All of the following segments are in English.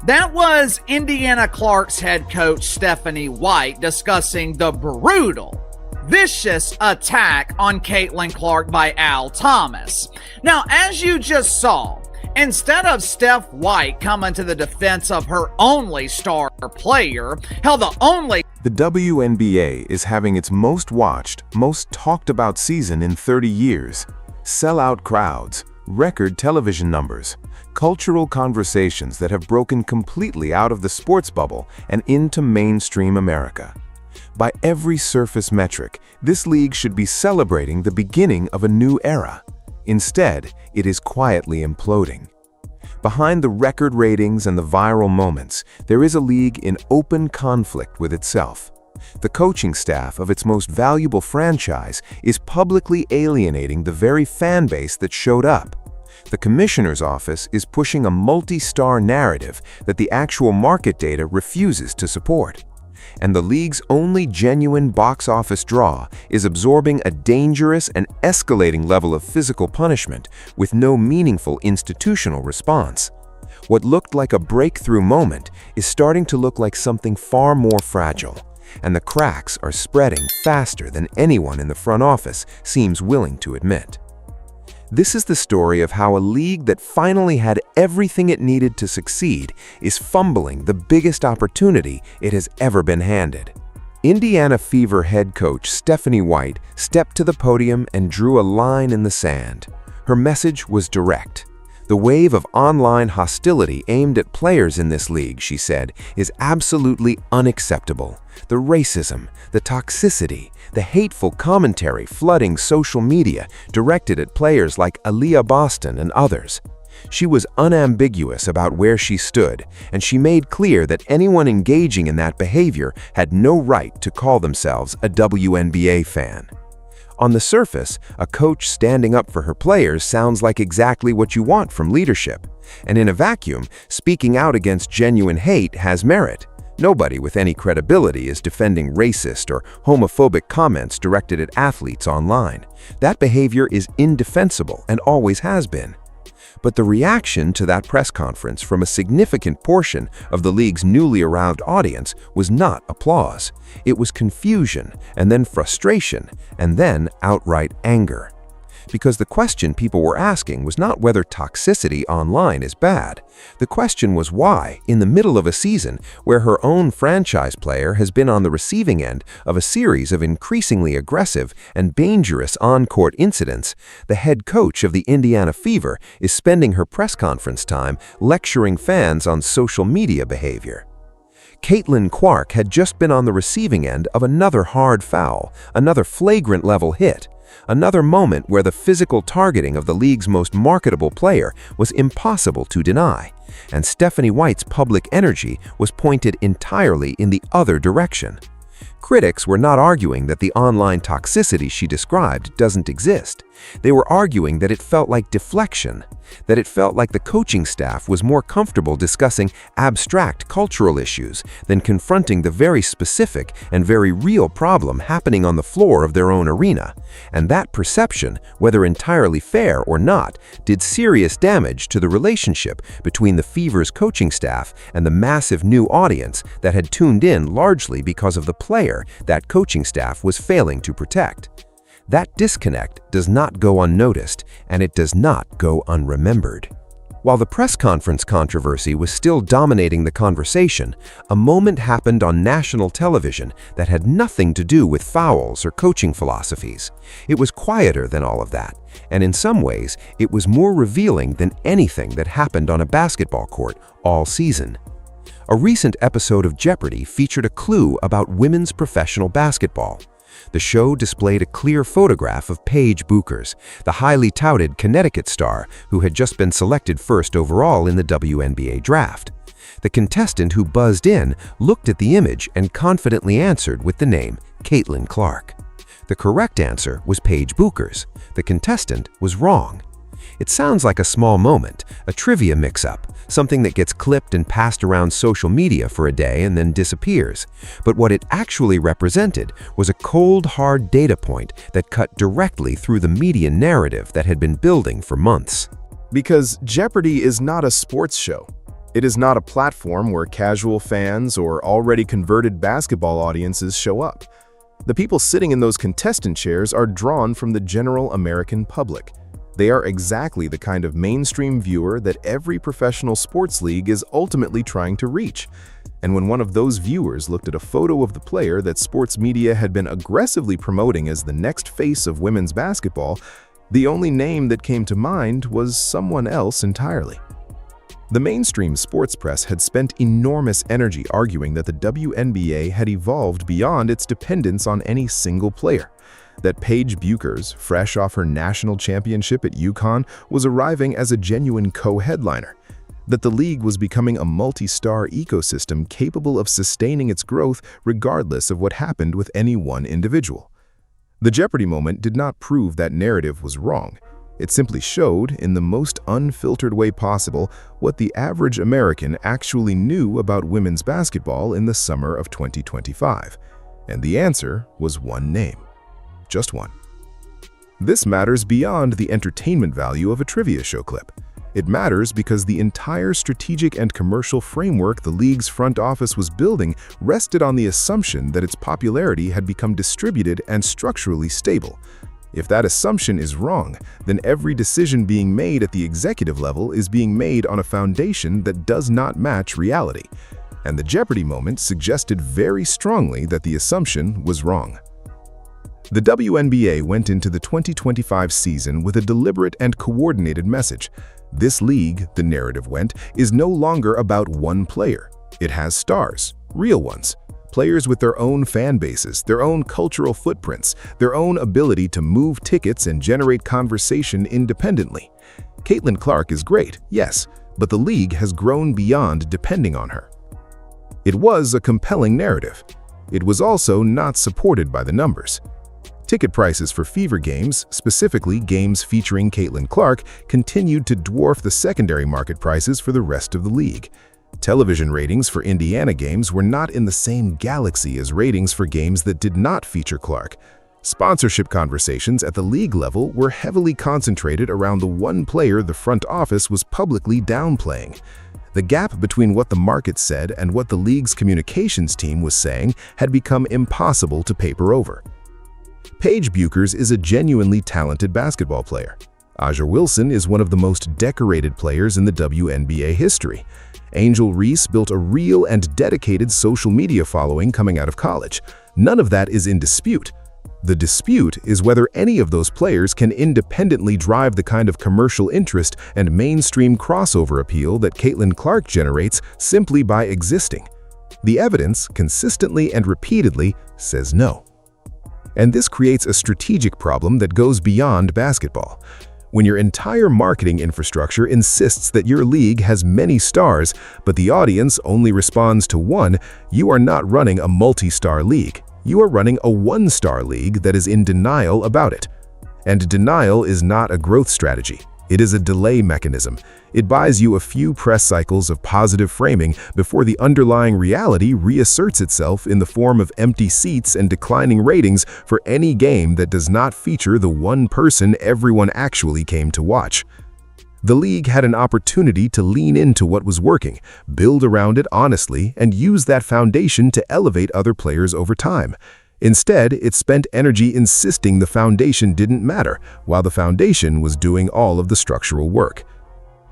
That was Indiana Clark's head coach Stephanie White discussing the brutal, vicious attack on Caitlin Clark by Al Thomas. Now, as you just saw, instead of Steph White coming to the defense of her only star player, The WNBA is having its most watched, most talked about season in 30 years. Sellout crowds, record television numbers, cultural conversations that have broken completely out of the sports bubble and into mainstream America. By every surface metric, this league should be celebrating the beginning of a new era. Instead, it is quietly imploding. Behind the record ratings and the viral moments, there is a league in open conflict with itself. The coaching staff of its most valuable franchise is publicly alienating the very fan base that showed up. The commissioner's office is pushing a multi-star narrative that the actual market data refuses to support. And the league's only genuine box office draw is absorbing a dangerous and escalating level of physical punishment with no meaningful institutional response. What looked like a breakthrough moment is starting to look like something far more fragile, and the cracks are spreading faster than anyone in the front office seems willing to admit. This is the story of how a league that finally had everything it needed to succeed is fumbling the biggest opportunity it has ever been handed. Indiana Fever head coach Stephanie White stepped to the podium and drew a line in the sand. Her message was direct. The wave of online hostility aimed at players in this league, she said, is absolutely unacceptable. The racism, the toxicity, the hateful commentary flooding social media directed at players like Aaliyah Boston and others. She was unambiguous about where she stood, and she made clear that anyone engaging in that behavior had no right to call themselves a WNBA fan. On the surface, a coach standing up for her players sounds like exactly what you want from leadership. And in a vacuum, speaking out against genuine hate has merit. Nobody with any credibility is defending racist or homophobic comments directed at athletes online. That behavior is indefensible and always has been. But the reaction to that press conference from a significant portion of the league's newly aroused audience was not applause. It was confusion, and then frustration, and then outright anger. Because the question people were asking was not whether toxicity online is bad. The question was why, in the middle of a season where her own franchise player has been on the receiving end of a series of increasingly aggressive and dangerous on-court incidents, the head coach of the Indiana Fever is spending her press conference time lecturing fans on social media behavior. Caitlin Clark had just been on the receiving end of another hard foul, another flagrant level hit. Another moment where the physical targeting of the league's most marketable player was impossible to deny, and Stephanie White's public energy was pointed entirely in the other direction. Critics were not arguing that the online toxicity she described doesn't exist. They were arguing that it felt like deflection, that it felt like the coaching staff was more comfortable discussing abstract cultural issues than confronting the very specific and very real problem happening on the floor of their own arena. And that perception, whether entirely fair or not, did serious damage to the relationship between the Fever's coaching staff and the massive new audience that had tuned in largely because of the player that coaching staff was failing to protect. That disconnect does not go unnoticed, and it does not go unremembered. While the press conference controversy was still dominating the conversation, a moment happened on national television that had nothing to do with fouls or coaching philosophies. It was quieter than all of that, and in some ways, it was more revealing than anything that happened on a basketball court all season. A recent episode of Jeopardy featured a clue about women's professional basketball. The show displayed a clear photograph of Paige Bueckers, the highly touted Connecticut star who had just been selected first overall in the WNBA draft. The contestant who buzzed in looked at the image and confidently answered with the name Caitlin Clark. The correct answer was Paige Bueckers. The contestant was wrong. It sounds like a small moment, a trivia mix-up, something that gets clipped and passed around social media for a day and then disappears. But what it actually represented was a cold, hard data point that cut directly through the media narrative that had been building for months. Because Jeopardy is not a sports show. It is not a platform where casual fans or already converted basketball audiences show up. The people sitting in those contestant chairs are drawn from the general American public. They are exactly the kind of mainstream viewer that every professional sports league is ultimately trying to reach. And when one of those viewers looked at a photo of the player that sports media had been aggressively promoting as the next face of women's basketball, the only name that came to mind was someone else entirely. The mainstream sports press had spent enormous energy arguing that the WNBA had evolved beyond its dependence on any single player, that Paige Bueckers, fresh off her national championship at UConn, was arriving as a genuine co-headliner, that the league was becoming a multi-star ecosystem capable of sustaining its growth regardless of what happened with any one individual. The Jeopardy moment did not prove that narrative was wrong. It simply showed, in the most unfiltered way possible, what the average American actually knew about women's basketball in the summer of 2025. And the answer was one name. Just one. This matters beyond the entertainment value of a trivia show clip. It matters because the entire strategic and commercial framework the league's front office was building rested on the assumption that its popularity had become distributed and structurally stable. If that assumption is wrong, then every decision being made at the executive level is being made on a foundation that does not match reality. And the Jeopardy moment suggested very strongly that the assumption was wrong. The WNBA went into the 2025 season with a deliberate and coordinated message. This league, the narrative went, is no longer about one player. It has stars, real ones. Players with their own fan bases, their own cultural footprints, their own ability to move tickets and generate conversation independently. Caitlin Clark is great, yes, but the league has grown beyond depending on her. It was a compelling narrative. It was also not supported by the numbers. Ticket prices for fever games, specifically games featuring Caitlin Clark, continued to dwarf the secondary market prices for the rest of the league. Television ratings for Indiana games were not in the same galaxy as ratings for games that did not feature Clark. Sponsorship conversations at the league level were heavily concentrated around the one player the front office was publicly downplaying. The gap between what the market said and what the league's communications team was saying had become impossible to paper over. Paige Bueckers is a genuinely talented basketball player. A'ja Wilson is one of the most decorated players in the WNBA history. Angel Reese built a real and dedicated social media following coming out of college. None of that is in dispute. The dispute is whether any of those players can independently drive the kind of commercial interest and mainstream crossover appeal that Caitlin Clark generates simply by existing. The evidence, consistently and repeatedly, says no. And this creates a strategic problem that goes beyond basketball. When your entire marketing infrastructure insists that your league has many stars, but the audience only responds to one, you are not running a multi-star league. You are running a one-star league that is in denial about it. And denial is not a growth strategy. It is a delay mechanism. It buys you a few press cycles of positive framing before the underlying reality reasserts itself in the form of empty seats and declining ratings for any game that does not feature the one person everyone actually came to watch. The league had an opportunity to lean into what was working, build around it honestly, and use that foundation to elevate other players over time. Instead, it spent energy insisting the foundation didn't matter, while the foundation was doing all of the structural work.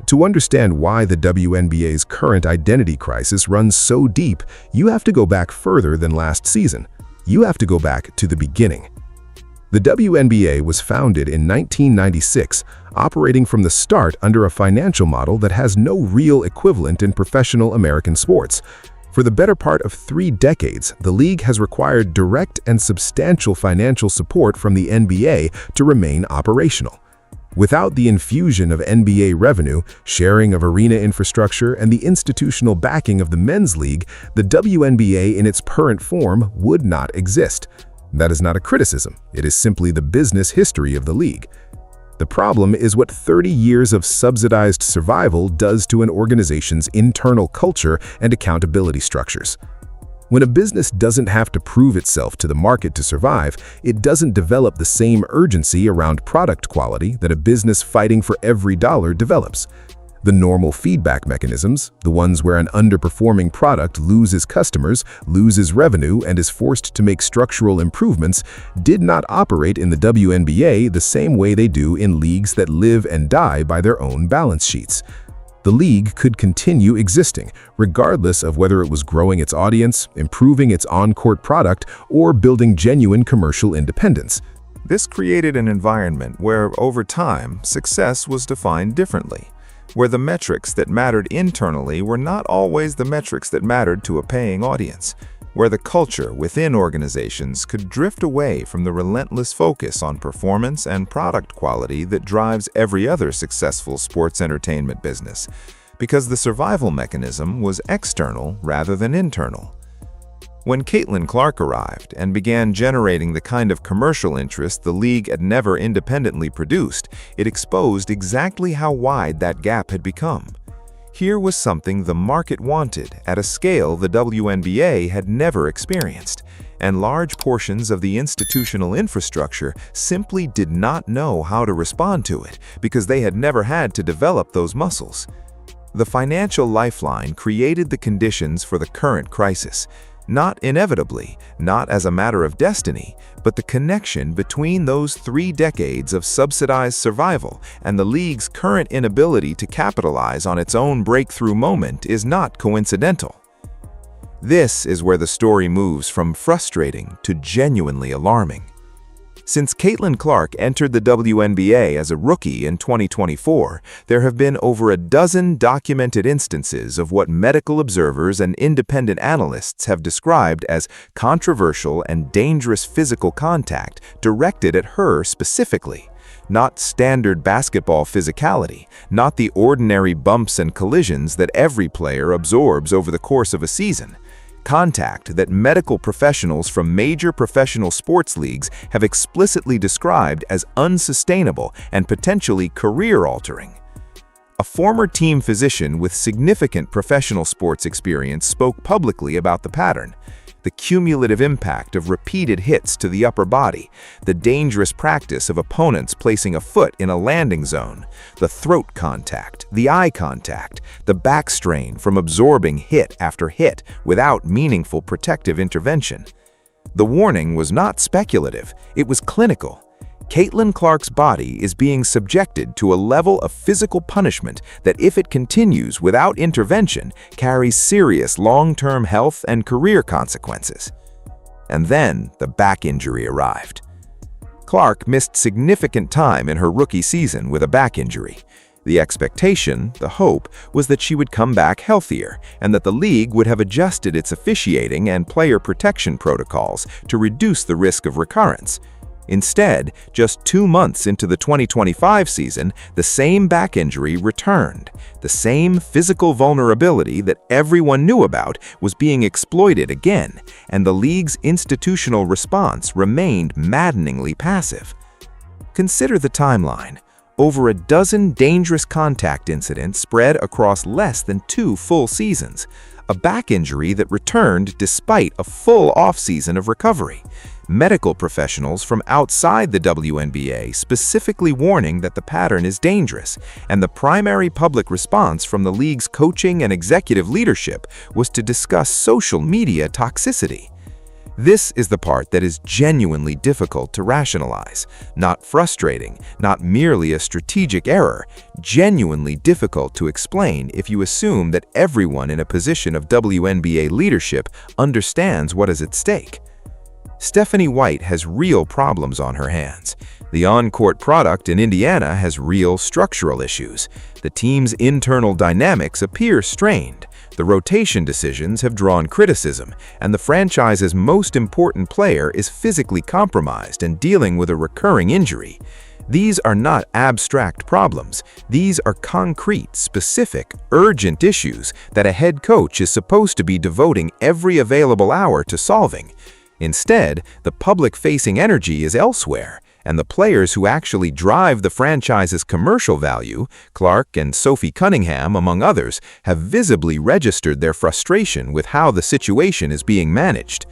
To understand why the WNBA's current identity crisis runs so deep, you have to go back further than last season. You have to go back to the beginning. The WNBA was founded in 1996, operating from the start under a financial model that has no real equivalent in professional American sports. For the better part of 3 decades, the league has required direct and substantial financial support from the NBA to remain operational. Without the infusion of NBA revenue, sharing of arena infrastructure, and the institutional backing of the men's league, the WNBA in its current form would not exist. That is not a criticism. It is simply the business history of the league. The problem is what 30 years of subsidized survival does to an organization's internal culture and accountability structures. When a business doesn't have to prove itself to the market to survive, it doesn't develop the same urgency around product quality that a business fighting for every dollar develops. The normal feedback mechanisms, the ones where an underperforming product loses customers, loses revenue, and is forced to make structural improvements, did not operate in the WNBA the same way they do in leagues that live and die by their own balance sheets. The league could continue existing, regardless of whether it was growing its audience, improving its on-court product, or building genuine commercial independence. This created an environment where, over time, success was defined differently, where the metrics that mattered internally were not always the metrics that mattered to a paying audience, where the culture within organizations could drift away from the relentless focus on performance and product quality that drives every other successful sports entertainment business, because the survival mechanism was external rather than internal. When Caitlin Clark arrived and began generating the kind of commercial interest the league had never independently produced, it exposed exactly how wide that gap had become. Here was something the market wanted at a scale the WNBA had never experienced, and large portions of the institutional infrastructure simply did not know how to respond to it because they had never had to develop those muscles. The financial lifeline created the conditions for the current crisis. Not inevitably, not as a matter of destiny, but the connection between those 3 decades of subsidized survival and the league's current inability to capitalize on its own breakthrough moment is not coincidental. This is where the story moves from frustrating to genuinely alarming. Since Caitlin Clark entered the WNBA as a rookie in 2024, there have been over a dozen documented instances of what medical observers and independent analysts have described as controversial and dangerous physical contact directed at her specifically. Not standard basketball physicality, not the ordinary bumps and collisions that every player absorbs over the course of a season. Contact that medical professionals from major professional sports leagues have explicitly described as unsustainable and potentially career-altering. A former team physician with significant professional sports experience spoke publicly about the pattern. The cumulative impact of repeated hits to the upper body, the dangerous practice of opponents placing a foot in a landing zone, the throat contact, the eye contact, the back strain from absorbing hit after hit without meaningful protective intervention. The warning was not speculative, it was clinical. Caitlin Clark's body is being subjected to a level of physical punishment that, if it continues without intervention, carries serious long-term health and career consequences. And then the back injury arrived. Clark missed significant time in her rookie season with a back injury. The expectation, the hope, was that she would come back healthier and that the league would have adjusted its officiating and player protection protocols to reduce the risk of recurrence. Instead, just 2 months into the 2025 season, the same back injury returned. The same physical vulnerability that everyone knew about was being exploited again, and the league's institutional response remained maddeningly passive. Consider the timeline. Over a dozen dangerous contact incidents spread across less than 2 full seasons. A back injury that returned despite a full offseason of recovery. Medical professionals from outside the WNBA specifically warning that the pattern is dangerous, and the primary public response from the league's coaching and executive leadership was to discuss social media toxicity. This is the part that is genuinely difficult to rationalize, not frustrating, not merely a strategic error, genuinely difficult to explain if you assume that everyone in a position of WNBA leadership understands what is at stake. Stephanie White has real problems on her hands. The on-court product in Indiana has real structural issues. The team's internal dynamics appear strained. The rotation decisions have drawn criticism, and the franchise's most important player is physically compromised and dealing with a recurring injury. These are not abstract problems. These are concrete, specific, urgent issues that a head coach is supposed to be devoting every available hour to solving. Instead, the public-facing energy is elsewhere, and the players who actually drive the franchise's commercial value, Clark and Sophie Cunningham, among others, have visibly registered their frustration with how the situation is being managed.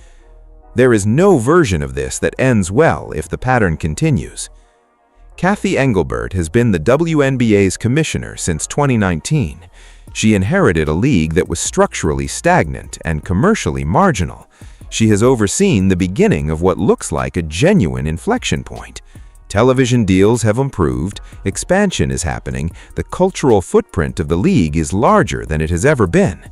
There is no version of this that ends well if the pattern continues. Kathy Engelbert has been the WNBA's commissioner since 2019. She inherited a league that was structurally stagnant and commercially marginal. She has overseen the beginning of what looks like a genuine inflection point. Television deals have improved, expansion is happening, the cultural footprint of the league is larger than it has ever been.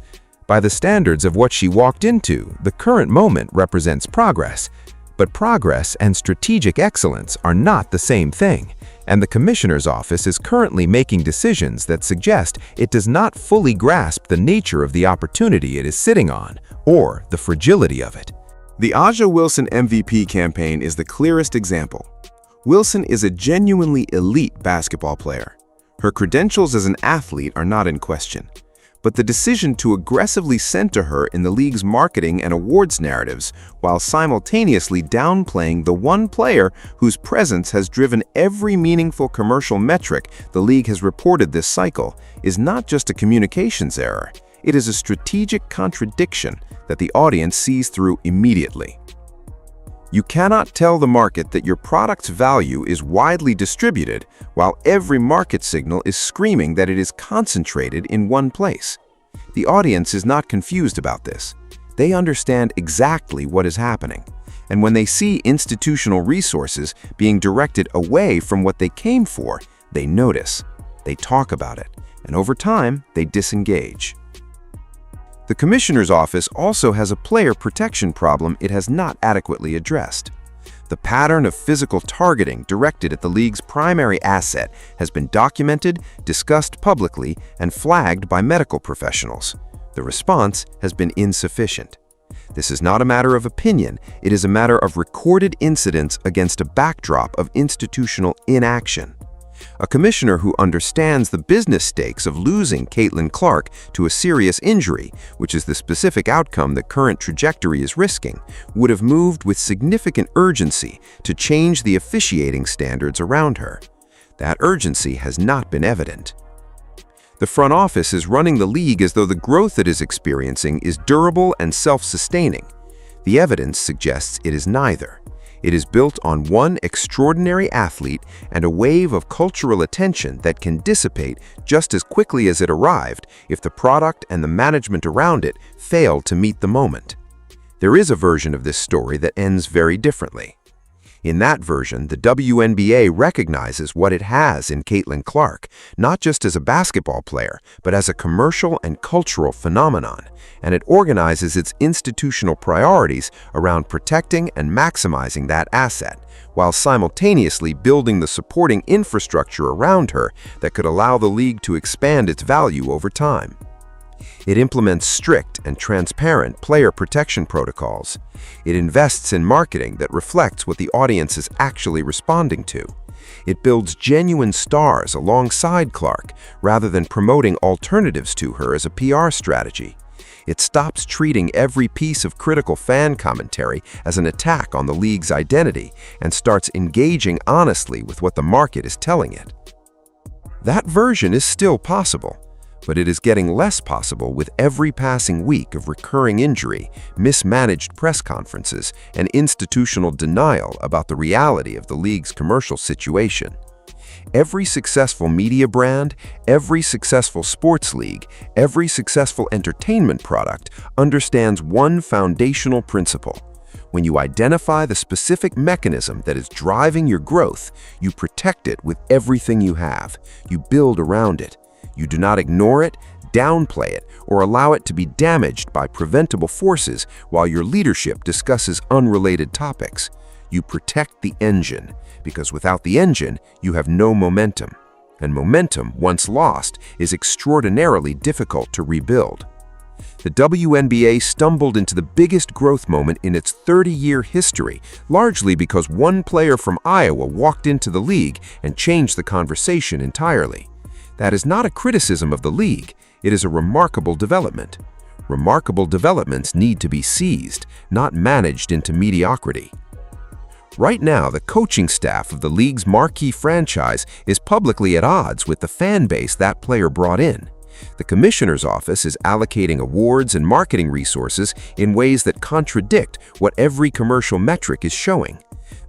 By the standards of what she walked into, the current moment represents progress. But progress and strategic excellence are not the same thing, and the Commissioner's Office is currently making decisions that suggest it does not fully grasp the nature of the opportunity it is sitting on, or the fragility of it. The A'ja Wilson MVP campaign is the clearest example. Wilson is a genuinely elite basketball player. Her credentials as an athlete are not in question. But the decision to aggressively center her in the league's marketing and awards narratives while simultaneously downplaying the one player whose presence has driven every meaningful commercial metric the league has reported this cycle is not just a communications error. It is a strategic contradiction that the audience sees through immediately. You cannot tell the market that your product's value is widely distributed while every market signal is screaming that it is concentrated in one place. The audience is not confused about this. They understand exactly what is happening. And when they see institutional resources being directed away from what they came for, they notice, they talk about it, and over time, they disengage. The Commissioner's Office also has a player protection problem it has not adequately addressed. The pattern of physical targeting directed at the league's primary asset has been documented, discussed publicly, and flagged by medical professionals. The response has been insufficient. This is not a matter of opinion, it is a matter of recorded incidents against a backdrop of institutional inaction. A commissioner who understands the business stakes of losing Caitlin Clark to a serious injury, which is the specific outcome the current trajectory is risking, would have moved with significant urgency to change the officiating standards around her. That urgency has not been evident. The front office is running the league as though the growth it is experiencing is durable and self-sustaining. The evidence suggests it is neither. It is built on one extraordinary athlete and a wave of cultural attention that can dissipate just as quickly as it arrived if the product and the management around it fail to meet the moment. There is a version of this story that ends very differently. In that version, the WNBA recognizes what it has in Caitlin Clark, not just as a basketball player, but as a commercial and cultural phenomenon, and it organizes its institutional priorities around protecting and maximizing that asset, while simultaneously building the supporting infrastructure around her that could allow the league to expand its value over time. It implements strict and transparent player protection protocols. It invests in marketing that reflects what the audience is actually responding to. It builds genuine stars alongside Clark, rather than promoting alternatives to her as a PR strategy. It stops treating every piece of critical fan commentary as an attack on the league's identity and starts engaging honestly with what the market is telling it. That version is still possible, but it is getting less possible with every passing week of recurring injury, mismanaged press conferences, and institutional denial about the reality of the league's commercial situation. Every successful media brand, every successful sports league, every successful entertainment product understands one foundational principle. When you identify the specific mechanism that is driving your growth, you protect it with everything you have. You build around it. You do not ignore it, downplay it, or allow it to be damaged by preventable forces while your leadership discusses unrelated topics. You protect the engine, because without the engine, you have no momentum. And momentum, once lost, is extraordinarily difficult to rebuild. The WNBA stumbled into the biggest growth moment in its 30-year history, largely because one player from Iowa walked into the league and changed the conversation entirely. That is not a criticism of the league, it is a remarkable development. Remarkable developments need to be seized, not managed into mediocrity. Right now, the coaching staff of the league's marquee franchise is publicly at odds with the fan base that player brought in. The Commissioner's Office is allocating awards and marketing resources in ways that contradict what every commercial metric is showing.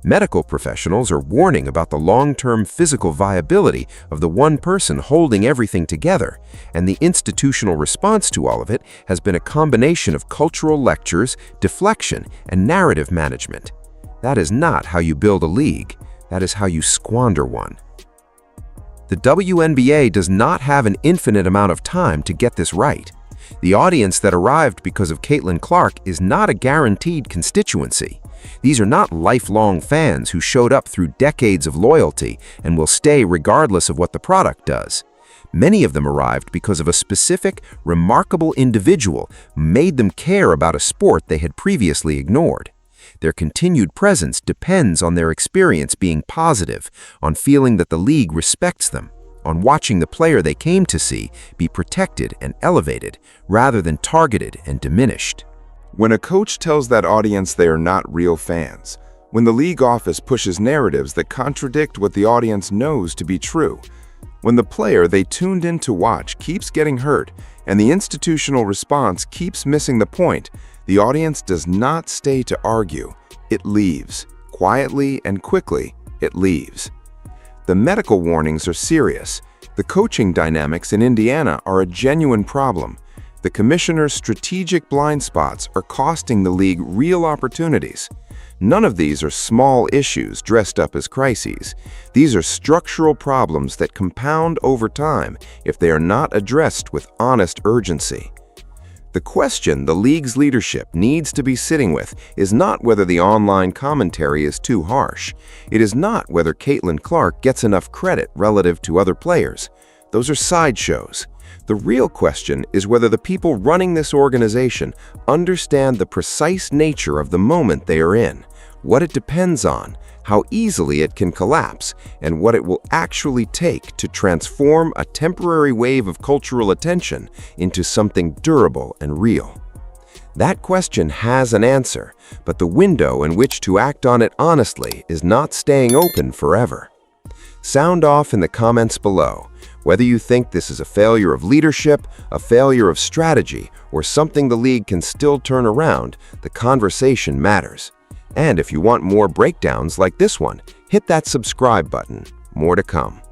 Medical professionals are warning about the long-term physical viability of the one person holding everything together, and the institutional response to all of it has been a combination of cultural lectures, deflection, and narrative management. That is not how you build a league. That is how you squander one. The WNBA does not have an infinite amount of time to get this right. The audience that arrived because of Caitlin Clark is not a guaranteed constituency. These are not lifelong fans who showed up through decades of loyalty and will stay regardless of what the product does. Many of them arrived because of a specific, remarkable individual who made them care about a sport they had previously ignored. Their continued presence depends on their experience being positive, on feeling that the league respects them, on watching the player they came to see be protected and elevated rather than targeted and diminished. When a coach tells that audience they are not real fans, when the league office pushes narratives that contradict what the audience knows to be true, when the player they tuned in to watch keeps getting hurt and the institutional response keeps missing the point, the audience does not stay to argue. It leaves. Quietly and quickly, it leaves. The medical warnings are serious. The coaching dynamics in Indiana are a genuine problem. The commissioner's strategic blind spots are costing the league real opportunities. None of these are small issues dressed up as crises. These are structural problems that compound over time if they are not addressed with honest urgency. The question the league's leadership needs to be sitting with is not whether the online commentary is too harsh. It is not whether Caitlin Clark gets enough credit relative to other players. Those are sideshows. The real question is whether the people running this organization understand the precise nature of the moment they are in, what it depends on, how easily it can collapse, and what it will actually take to transform a temporary wave of cultural attention into something durable and real. That question has an answer, but the window in which to act on it honestly is not staying open forever. Sound off in the comments below whether you think this is a failure of leadership, a failure of strategy, or something the league can still turn around. The conversation matters. And if you want more breakdowns like this one, hit that subscribe button. More to come.